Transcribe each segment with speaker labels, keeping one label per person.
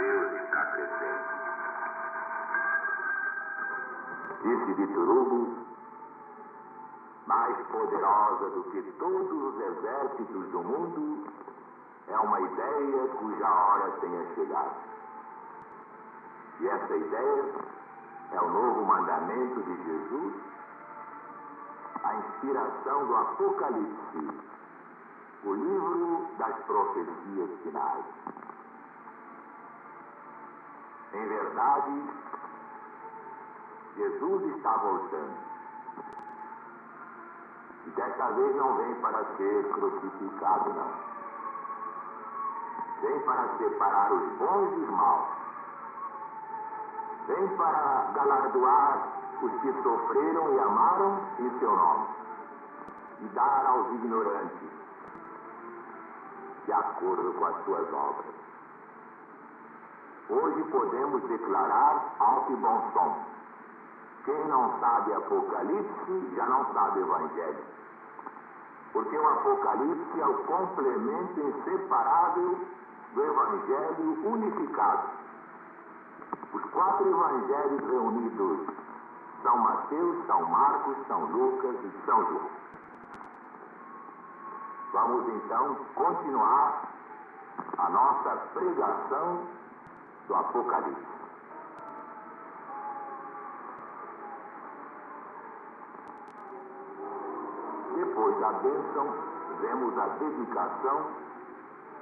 Speaker 1: Deus está presente.
Speaker 2: Disse Vitor Hugo, mais poderosa do que todos os exércitos do mundo é uma ideia cuja hora tenha chegado. E essa ideia é o novo mandamento de Jesus, a inspiração do Apocalipse, o livro das profecias finais. Em verdade, Jesus está voltando. E desta vez não vem para ser crucificado, não. Vem para separar os bons dos maus. Vem para galardoar os que sofreram e amaram em seu nome. E dar aos ignorantes, de acordo com as suas obras. Hoje podemos declarar alto e bom som. Quem não sabe Apocalipse já não sabe Evangelho. Porque o Apocalipse é o complemento inseparável do Evangelho unificado. Os 4 Evangelhos reunidos, São Mateus, São Marcos, São Lucas e São João. Vamos então continuar a nossa pregação do Apocalipse. Depois da bênção, vemos a dedicação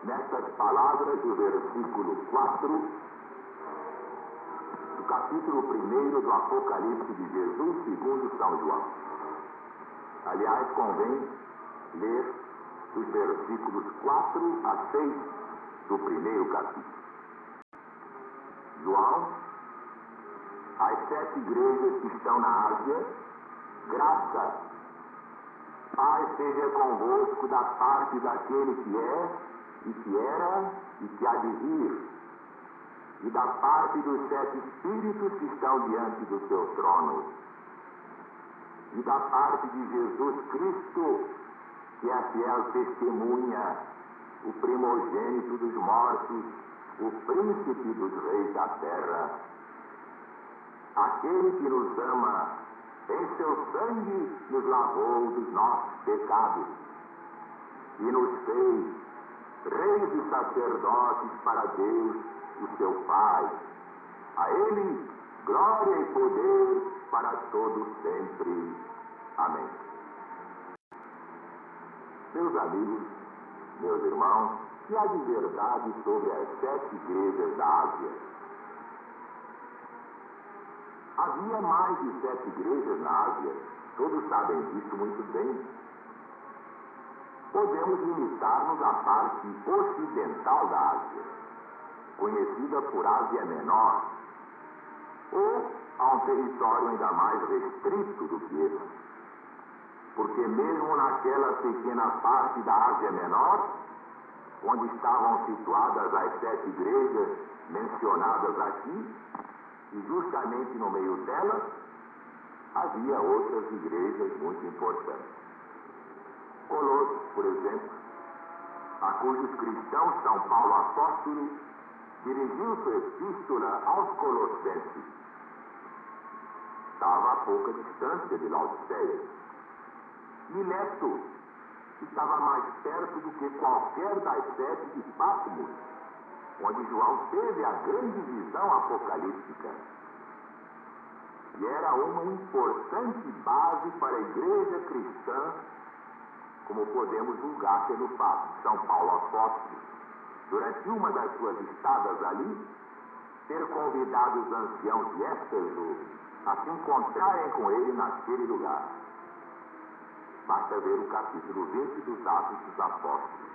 Speaker 2: nestas palavras do versículo 4 do capítulo 1 do Apocalipse de Jesus segundo São João. Aliás, convém ler os versículos 4 a 6 do primeiro capítulo. João, às 7 igrejas que estão na Ásia, graça, paz seja convosco da parte daquele que é, e que era, e que há de vir, e da parte dos 7 Espíritos que estão diante do seu trono, e da parte de Jesus Cristo, que é a fiel testemunha, o primogênito dos mortos, o príncipe dos reis da terra, aquele que nos ama, em seu sangue nos lavou dos nossos pecados e nos fez reis e sacerdotes para Deus, o seu Pai. A Ele glória e poder para todos sempre. Amém. Meus amigos, meus irmãos, que há de verdade sobre as 7 igrejas da Ásia? Havia mais de 7 igrejas na Ásia, todos sabem disso muito bem. Podemos limitar-nos à parte ocidental da Ásia, conhecida por Ásia Menor, ou a um território ainda mais restrito do que esse. Porque mesmo naquela pequena parte da Ásia Menor, onde estavam situadas as 7 igrejas mencionadas aqui, e justamente no meio delas, havia outras igrejas muito importantes. Colossos, por exemplo, a cujos cristãos São Paulo Apóstolo dirigiu sua epístola aos Colossenses. Estava a pouca distância de Laodiceia. Mileto estava mais perto do que qualquer das 7 de Patmos, onde João teve a grande visão apocalíptica. E era uma importante base para a igreja cristã, como podemos julgar pelo fato de São Paulo Apóstolo, durante uma das suas estadas ali, ter convidado os anciãos de Éfeso a se encontrarem com ele naquele lugar. Basta ver o capítulo 20 dos Atos dos Apóstolos.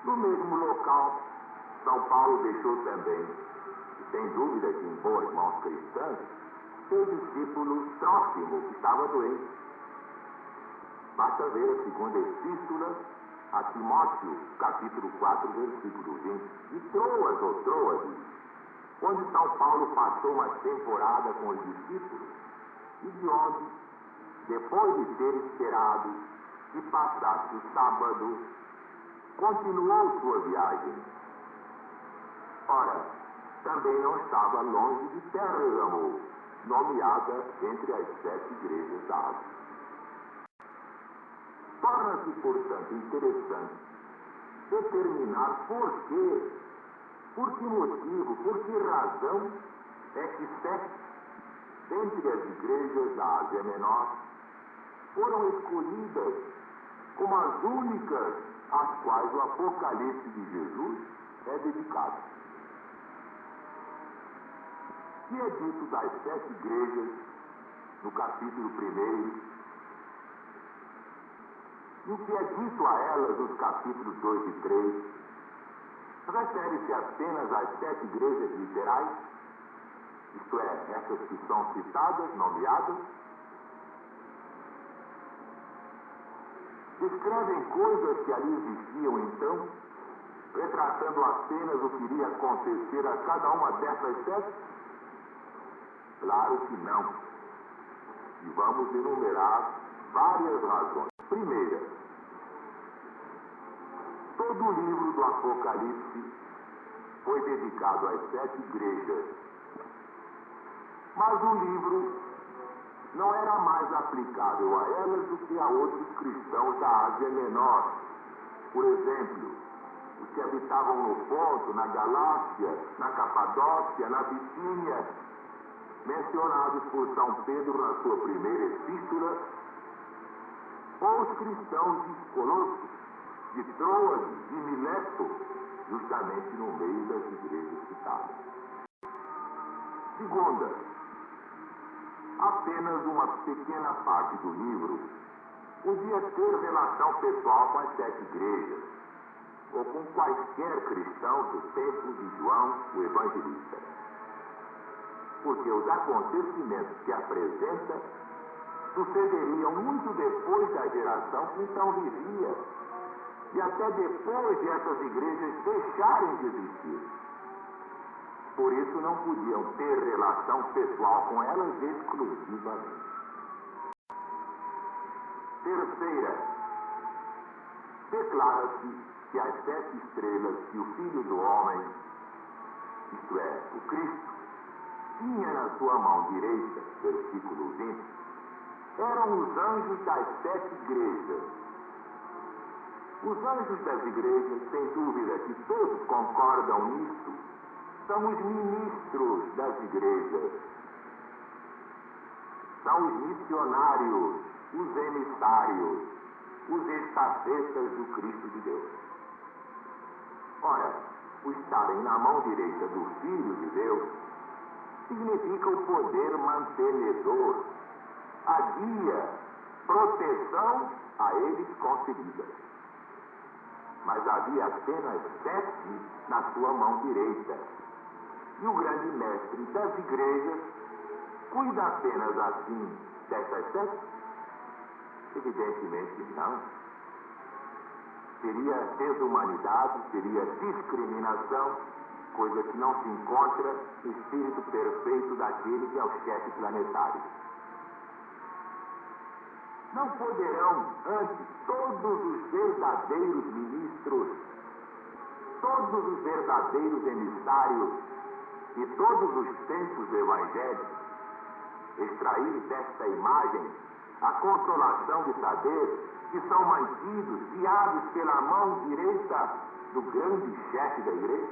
Speaker 2: No mesmo local, São Paulo deixou também, e sem dúvida que em boas mãos cristãs, seu discípulo Trófimo, que estava doente. Basta ver a segunda epístola a Timóteo, capítulo 4, versículo 20, de Troas ou Troade, onde São Paulo passou uma temporada com os discípulos, e de onde, depois de ter esperado que passasse o sábado, continuou sua viagem. Ora, também não estava longe de Pérgamo, nomeada entre as 7 igrejas da Ásia. Torna-se, portanto, interessante determinar por quê, por que motivo, por que razão é que 7 dentre as igrejas da Ásia Menor foram escolhidas como as únicas às quais o Apocalipse de Jesus é dedicado. O que é dito das 7 igrejas no capítulo 1 e o que é dito a elas nos capítulos 2 e 3 refere-se apenas às 7 igrejas literais, isto é, essas que são citadas, nomeadas, descrevem coisas que ali existiam então, retratando apenas o que iria acontecer a cada uma dessas 7? Claro que não. E vamos enumerar várias razões. Primeira, todo o livro do Apocalipse foi dedicado às 7 igrejas. Mas o livro não era mais aplicável a elas do que a outros cristãos da Ásia Menor. Por exemplo, os que habitavam no Ponto, na Galácia, na Capadócia, na Bitínia, mencionados por São Pedro na sua primeira epístola, ou os cristãos de Colossos, de Troas, de Mileto, justamente no meio das igrejas citadas. Segunda, apenas uma pequena parte do livro podia ter relação pessoal com as 7 igrejas, ou com quaisquer cristão do tempo de João, o Evangelista. Porque os acontecimentos que apresenta sucederiam muito depois da geração que então vivia, e até depois de essas igrejas deixarem de existir. Por isso não podiam ter relação pessoal com elas exclusivamente. Terceira, declara-se que as 7 estrelas que o Filho do Homem, isto é, o Cristo, tinha na sua mão direita, versículo 20, eram os anjos das 7 igrejas. Os anjos das igrejas, sem dúvida que todos concordam nisso, são os ministros das igrejas. São os missionários, os emissários, os estafetas do Cristo de Deus. Ora, o estarem na mão direita do Filho de Deus significa o poder mantenedor, a guia, proteção a eles concedida. Mas havia apenas 7 na sua mão direita. E o grande mestre das igrejas cuida apenas assim dessas 7? Evidentemente não. Seria desumanidade, seria discriminação, coisa que não se encontra no espírito perfeito daquele que é o chefe planetário. Não poderão, antes, todos os verdadeiros ministros, todos os verdadeiros emissários e todos os tempos do Evangelho extrair desta imagem a consolação de saber que são mantidos, guiados pela mão direita do grande chefe da igreja?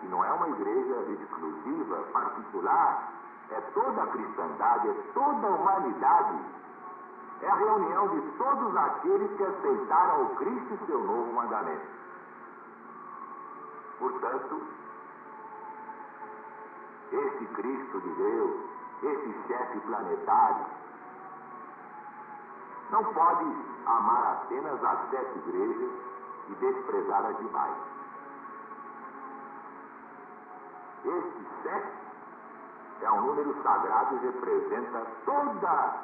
Speaker 2: E não é uma igreja exclusiva, particular, é toda a cristandade, é toda a humanidade. É a reunião de todos aqueles que aceitaram o Cristo e seu novo mandamento. Portanto, esse Cristo de Deus, esse chefe planetário, não pode amar apenas as 7 igrejas e desprezar as demais. Este 7 é um número sagrado e representa toda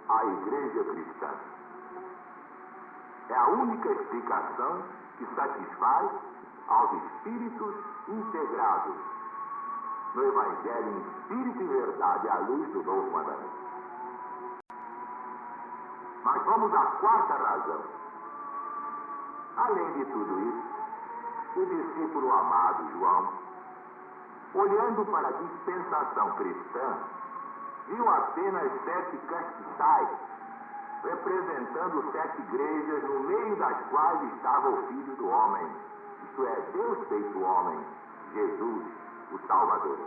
Speaker 2: a igreja cristã. É a única explicação que satisfaz aos espíritos integrados no Evangelho em espírito e verdade à luz do novo mandamento. Mas vamos à 4ª razão. Além de tudo isso, O discípulo amado João, olhando para a dispensação cristã, viu apenas 7 castiçais, representando 7 igrejas, no meio das quais estava o Filho do Homem, isto é, Deus feito homem, Jesus, o Salvador.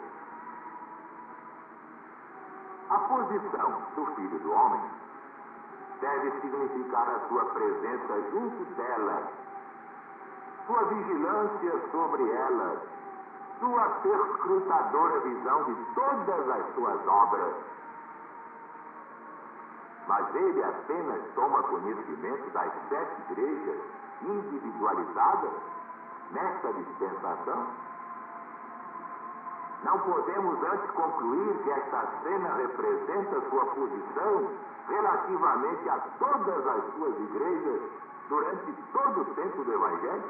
Speaker 2: A posição do Filho do Homem deve significar a sua presença junto delas, sua vigilância sobre elas, sua perscrutadora visão de todas as suas obras. Mas ele apenas toma conhecimento das 7 igrejas individualizadas nesta dispensação. Não podemos antes concluir que esta cena representa sua posição relativamente a todas as suas igrejas durante todo o tempo do Evangelho?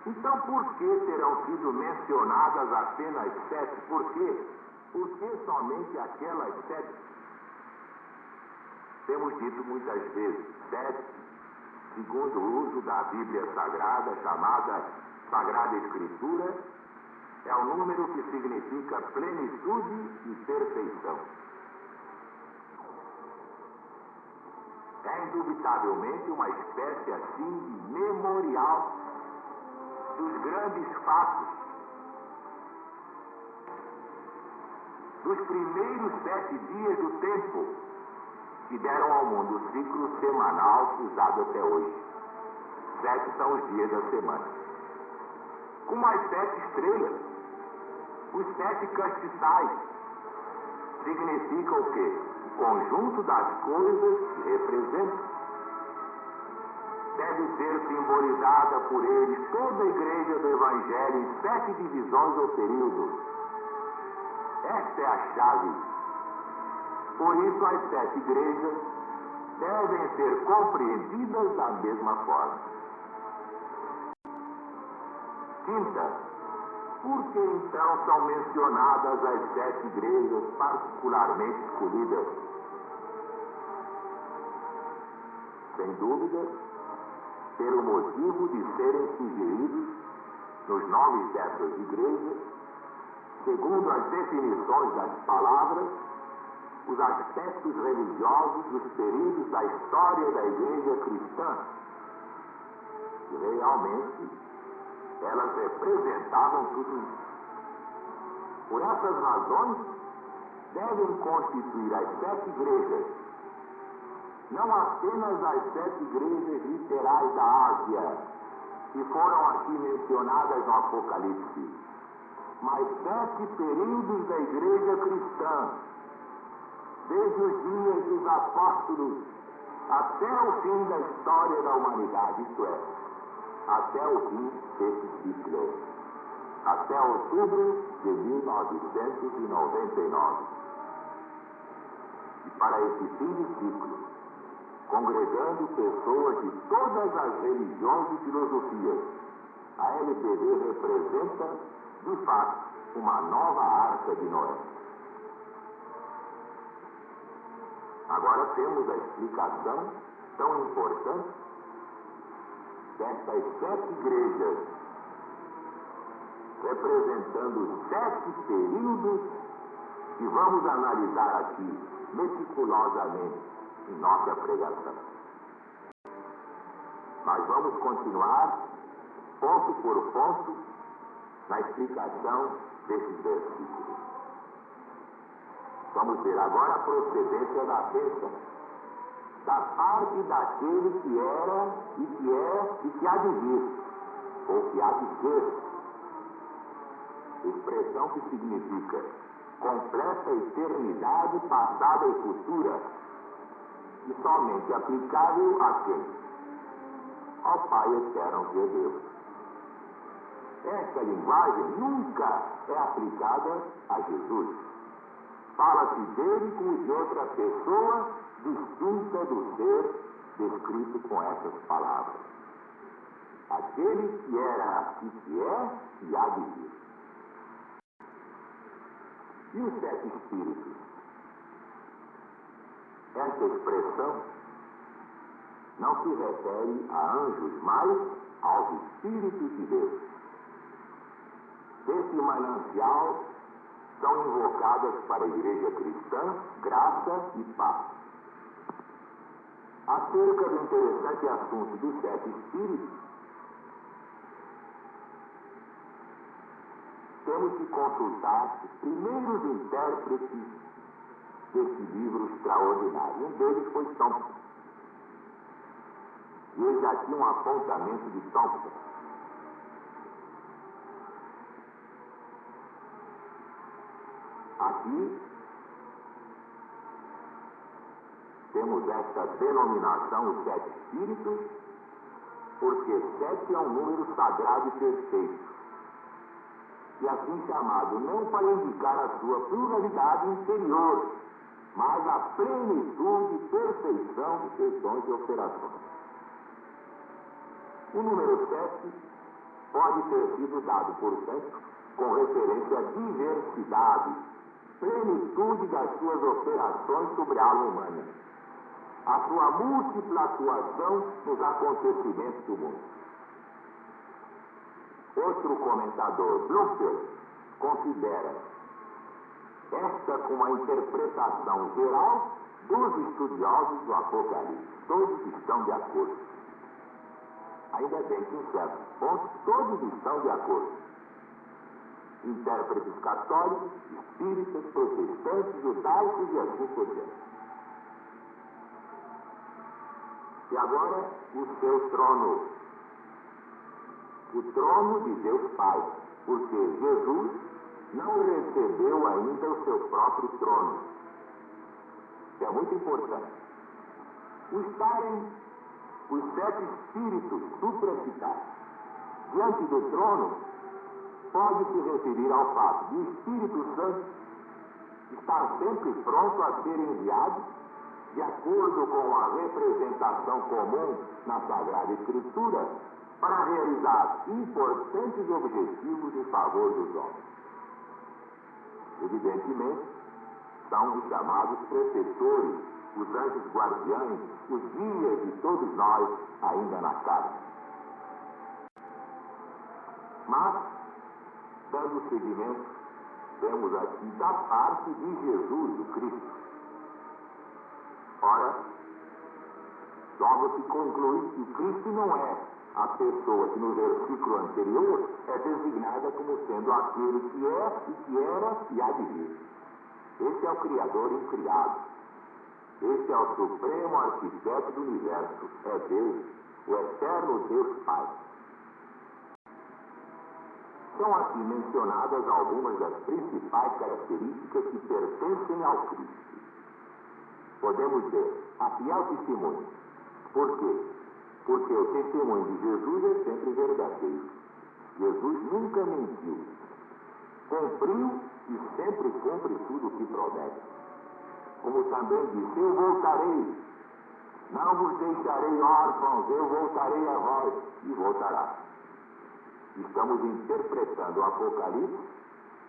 Speaker 2: Então, por que terão sido mencionadas apenas 7? Por quê? Por que somente aquelas 7? Temos dito muitas vezes, 7, segundo o uso da Bíblia Sagrada, chamada Sagrada Escritura, é o número que significa plenitude e perfeição. É indubitavelmente uma espécie assim de memorial dos grandes fatos, dos primeiros 7 dias do tempo, que deram ao mundo o ciclo semanal usado até hoje. 7 são os dias da semana. Com as 7 estrelas, os 7 castiçais, significam o quê? O conjunto das coisas que representam. Deve ser simbolizada por eles toda a igreja do Evangelho em 7 divisões ou períodos. Esta é a chave. Por isso, as 7 igrejas devem ser compreendidas da mesma forma. Quinta, por que então são mencionadas as 7 igrejas particularmente escolhidas? Sem dúvida, pelo motivo de serem sugeridos nos nomes dessas igrejas, segundo as definições das palavras, os aspectos religiosos dos períodos da história da igreja cristã. E realmente, elas representavam tudo isso. Por essas razões, devem constituir as 7 igrejas, não apenas as 7 igrejas literais da Ásia, que foram aqui mencionadas no Apocalipse, mas 7 períodos da igreja cristã, desde os dias dos apóstolos até o fim da história da humanidade, isto é, até o fim desse ciclo, até outubro de 1999. E para esse fim de ciclo, congregando pessoas de todas as religiões e filosofias, a LPD representa, de fato, uma nova arca de Noé. Agora temos a explicação tão importante destas 7 igrejas, representando os 7 períodos que vamos analisar aqui meticulosamente em nossa pregação. Mas vamos continuar, ponto por ponto, na explicação desses versículos. Vamos ver agora a procedência da bênção, da parte daquele que era e que é e que há de vir, ou que há de ser. Expressão que significa completa eternidade passada e futura, e somente aplicável a quem? Ao Pai eterno que é Deus. Esta linguagem nunca é aplicada a Jesus. Fala-se dele como de outra pessoa distinta do ser descrito com essas palavras. Aquele que era e que é e há de vir. E os 7 espíritos? Essa expressão não se refere a anjos, mas aos Espíritos de Deus. Desse manancial são invocadas para a Igreja cristã graça e paz. Acerca do interessante assunto dos 7 Espíritos, temos que consultar os primeiros intérpretes desse livro extraordinário. Um deles foi Thompson. E ele já tinha um apontamento de Thompson. Aqui temos esta denominação, os 7 Espíritos, porque 7 é um número sagrado e perfeito. E assim chamado, não para indicar a sua pluralidade interior, mas a plenitude e perfeição de seus dons e operações. O número 7 pode ter sido dado, portanto, com referência à diversidade, plenitude das suas operações sobre a alma humana, a sua múltipla atuação nos acontecimentos do mundo. Outro comentador, Bloomfield, considera esta como a interpretação geral dos estudiosos do Apocalipse. Todos estão de acordo. Ainda bem que em certos pontos todos estão de acordo. Intérpretes católicos, espíritas, protestantes, judaicos e assim por diante. E agora o seu trono. O trono de Deus Pai, porque Jesus não recebeu ainda o seu próprio trono. Isso é muito importante. O estarem os 7 espíritos supracitados diante do trono pode se referir ao fato de o Espírito Santo estar sempre pronto a ser enviado de acordo com a representação comum na Sagrada Escritura para realizar importantes objetivos em favor dos homens. Evidentemente, são os chamados protetores, os anjos guardiães, os guias de todos nós ainda na carne. Mas, dando seguimento, temos aqui da parte de Jesus, o Cristo. Ora, logo se conclui que Cristo não é a pessoa que no versículo anterior é designada como sendo aquele que é e que era e há de vir. Esse é o Criador incriado. Esse é o supremo arquiteto do universo. É Deus, o eterno Deus Pai. São aqui mencionadas algumas das principais características que pertencem ao Cristo. Podemos dizer, a fiel testemunho. Por quê? Porque o testemunho de Jesus é sempre verdadeiro. Jesus nunca mentiu. Cumpriu e sempre cumpre tudo o que promete. Como também disse, eu voltarei. Não vos deixarei órfãos, eu voltarei a vós e voltará. Estamos interpretando o Apocalipse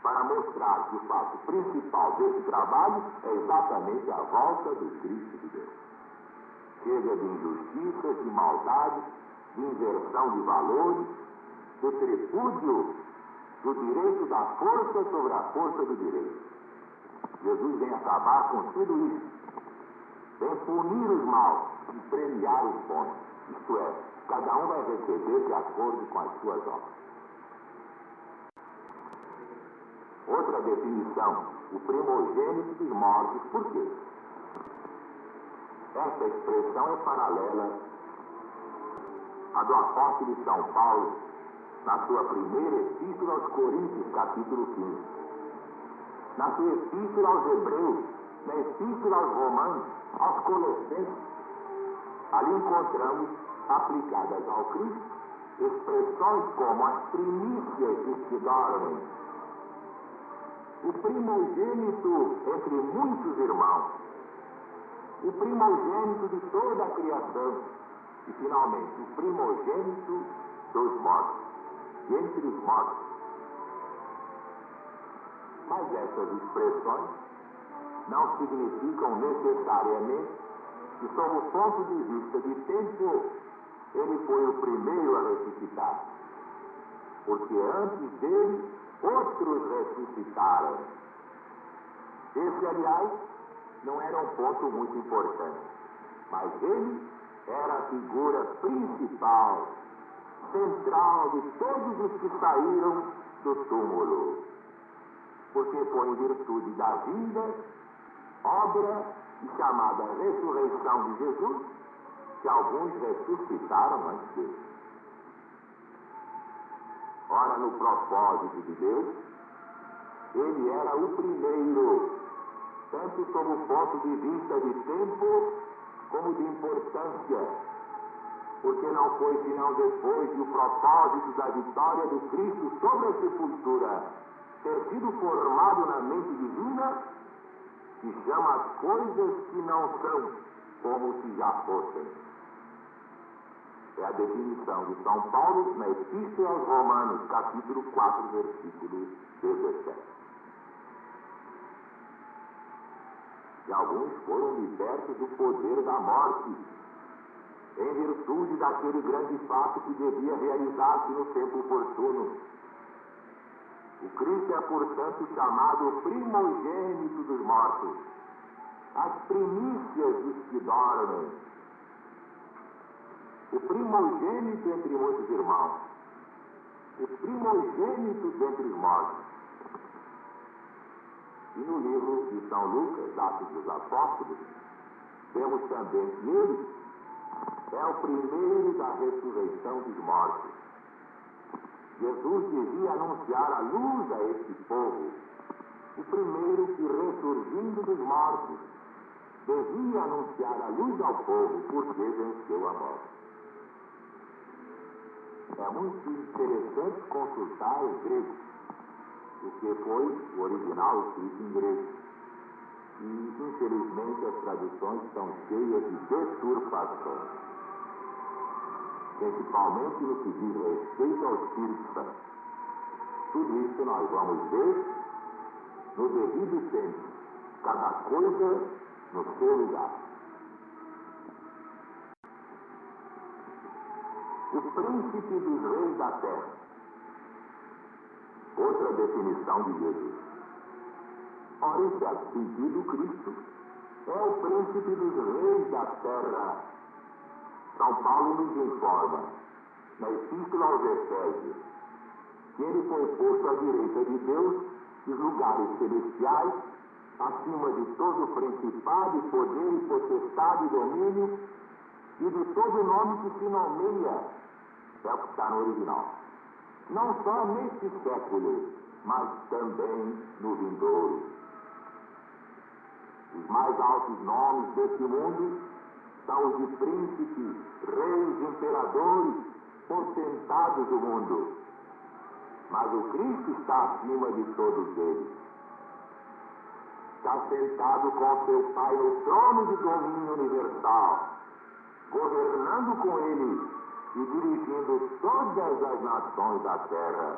Speaker 2: para mostrar que o fato principal desse trabalho é exatamente a volta do Cristo de Deus. Chega de injustiças, de maldade, de inversão de valores, do tripúdio do direito da força sobre a força do direito. Jesus vem acabar com tudo isso. Vem punir os maus e premiar os bons. Isto é, cada um vai receber de acordo com as suas obras. Outra definição, o primogênito dos mortos. Por quê? Esta expressão é paralela à do apóstolo de São Paulo, na sua primeira epístola aos Coríntios, capítulo 15. Na sua epístola aos Hebreus, na epístola aos Romanos, aos Colossenses. Ali encontramos, aplicadas ao Cristo, expressões como as primícias dos que dormem, o primogênito entre muitos irmãos, o primogênito de toda a criação e, finalmente, o primogênito dos mortos, e entre os mortos. Mas essas expressões não significam necessariamente E sob o ponto de vista de tempo, ele foi o primeiro a ressuscitar. Porque antes dele, outros ressuscitaram. Esse, aliás, não era um ponto muito importante, mas ele era a figura principal, central de todos os que saíram do túmulo. Porque foi em virtude da vida, obra e chamada ressurreição de Jesus que alguns ressuscitaram antes dele. Ora, no propósito de Deus, ele era o primeiro, tanto sob o ponto de vista de tempo como de importância, porque não foi senão depois do propósito da vitória do Cristo sobre a sepultura ter sido formado na mente divina, que chama as coisas que não são como se já fossem. É a definição de São Paulo na Epístola aos Romanos, capítulo 4, versículo 17. E alguns foram libertos do poder da morte, em virtude daquele grande fato que devia realizar-se no tempo oportuno. O Cristo é, portanto, chamado o primogênito dos mortos, as primícias dos que dormem, o primogênito entre muitos irmãos, o primogênito dentre os mortos. E no livro de São Lucas, Atos dos Apóstolos, vemos também que ele é o primeiro da ressurreição dos mortos. Jesus devia anunciar a luz a este povo, o primeiro que, ressurgindo dos mortos, devia anunciar a luz ao povo, porque venceu a morte. É muito interessante consultar o grego, porque foi o original escrito em grego. E, infelizmente, as traduções estão cheias de deturpações, principalmente no que diz respeito ao Espírito Santo. Tudo isso nós vamos ver no devido tempo, cada coisa no seu lugar. O príncipe dos reis da terra. Outra definição de Jesus. Ora, em certo sentido, Cristo é o príncipe dos reis da terra. São Paulo nos informa, na Epístola aos Efésios, que ele foi posto à direita de Deus nos lugares celestiais, acima de todo principado, poder e potestade e domínio, e de todo nome que se nomeia, é o que está no original. Não só neste século, mas também no vindouro. Os mais altos nomes deste mundo são os de príncipes, reis, imperadores, potentados do mundo. Mas o Cristo está acima de todos eles. Está sentado com seu Pai no trono de domínio universal, governando com ele e dirigindo todas as nações da terra.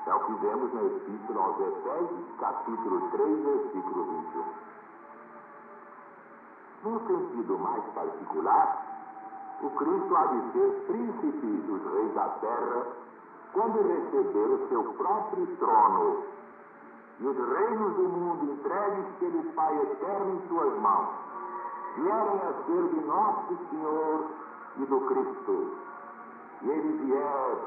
Speaker 2: É o que vemos na Epístola aos Efésios, capítulo 3, versículo 21. Num sentido mais particular, o Cristo há de ser príncipe dos reis da terra quando receber o seu próprio trono e os reinos do mundo entregues pelo Pai eterno em suas mãos vierem a ser de nosso Senhor e do Cristo. E ele vier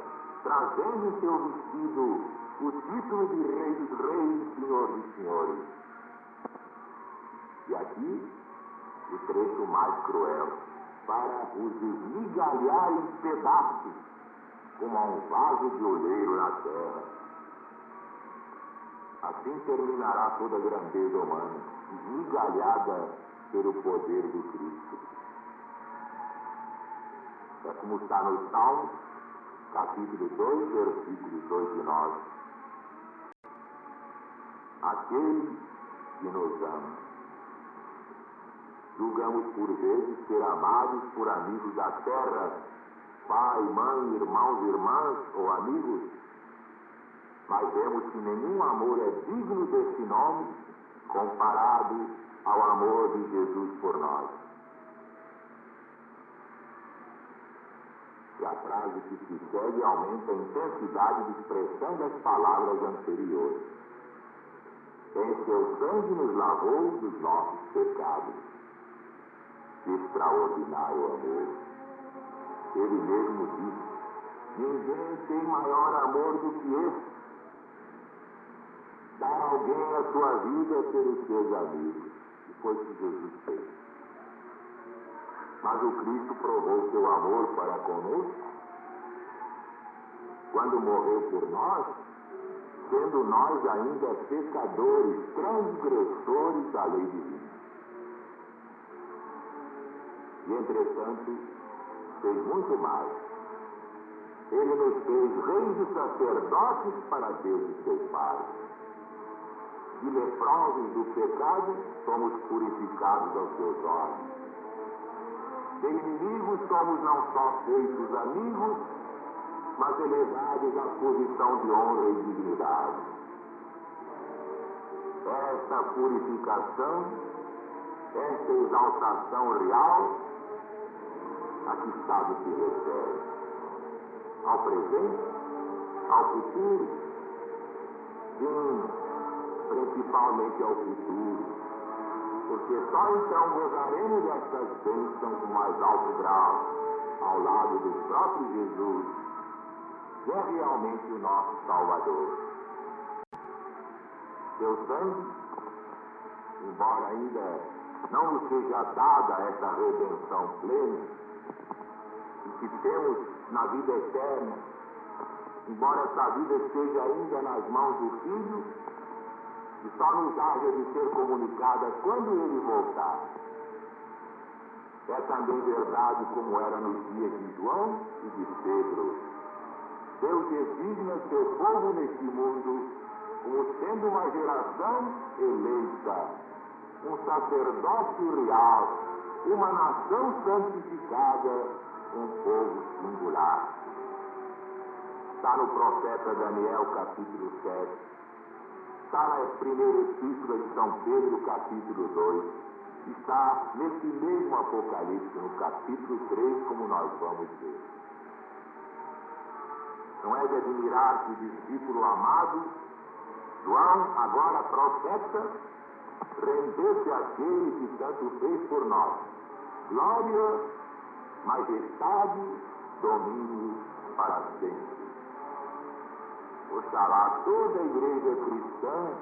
Speaker 2: trazendo em seu vestido o título de Rei dos Reis e Senhor dos Senhores. E aqui o trecho mais cruel, para os esmigalhar em pedaços, como a um vaso de oleiro na terra. Assim terminará toda a grandeza humana, esmigalhada pelo poder do Cristo. É como está no Salmo, capítulo 2, versículos 2 e 9. Aquele que nos ama. Julgamos por vezes ser amados por amigos da terra, pai, mãe, irmãos, irmãs ou amigos, mas vemos que nenhum amor é digno desse nome comparado ao amor de Jesus por nós. E a frase que se segue aumenta a intensidade de expressão das palavras anteriores. Em seu sangue nos lavou dos nossos pecados. Que extraordinário amor! Ele mesmo disse: ninguém tem maior amor do que esse. Dar alguém a sua vida pelos seus amigos. E foi o que Jesus fez. Mas o Cristo provou seu amor para conosco quando morreu por nós, sendo nós ainda pecadores, transgressores da lei divina. E, entretanto, fez muito mais. Ele nos fez reis e sacerdotes para Deus e seu Pai. De leprosos do pecado, somos purificados aos seus olhos. De inimigos, somos não só feitos amigos, mas elevados à posição de honra e dignidade. Esta purificação, esta exaltação real, a que estado se refere? Ao presente? Ao futuro? Sim, principalmente ao futuro. Porque só então gozaremos estas bênçãos no mais alto grau, ao lado do próprio Jesus, que é realmente o nosso Salvador. Seu sangue, embora ainda não nos seja dada essa redenção plena, e que temos na vida eterna, embora essa vida esteja ainda nas mãos do Filho, e só nos haja de ser comunicada quando Ele voltar. É também verdade como era nos dias de João e de Pedro. Deus designa seu povo neste mundo como sendo uma geração eleita, um sacerdócio real, uma nação santificada, um povo singular. Está no profeta Daniel, capítulo 7. Está na primeira epístola de São Pedro, capítulo 2. Está nesse mesmo Apocalipse, no capítulo 3, como nós vamos ver. Não é de admirar que o discípulo amado, João, agora profeta, rendesse àquele que tanto fez por nós glória, majestade, domínio para sempre. Oxalá toda a igreja cristã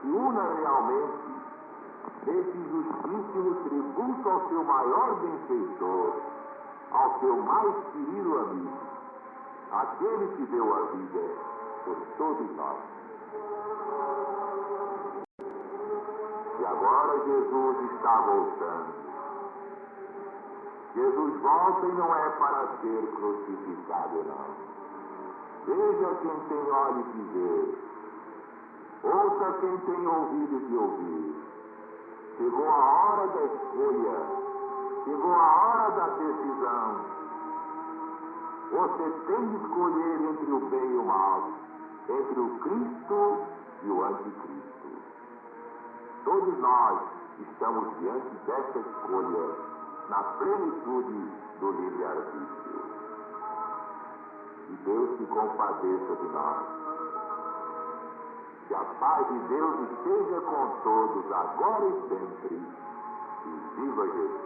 Speaker 2: se una realmente nesse justíssimo tributo ao seu maior benfeitor, ao seu mais querido amigo, aquele que deu a vida por todos nós. E agora Jesus está voltando. Jesus volta e não é para ser crucificado, não. Veja quem tem olhos de ver, ouça quem tem ouvido de ouvir. Chegou a hora da escolha, chegou a hora da decisão. Você tem de escolher entre o bem e o mal, entre o Cristo e o anticristo. Todos nós estamos diante desta escolha, na plenitude do livre-arbítrio. E Deus se compadeça de nós. Que a paz de Deus esteja com todos, agora e sempre. E viva Jesus!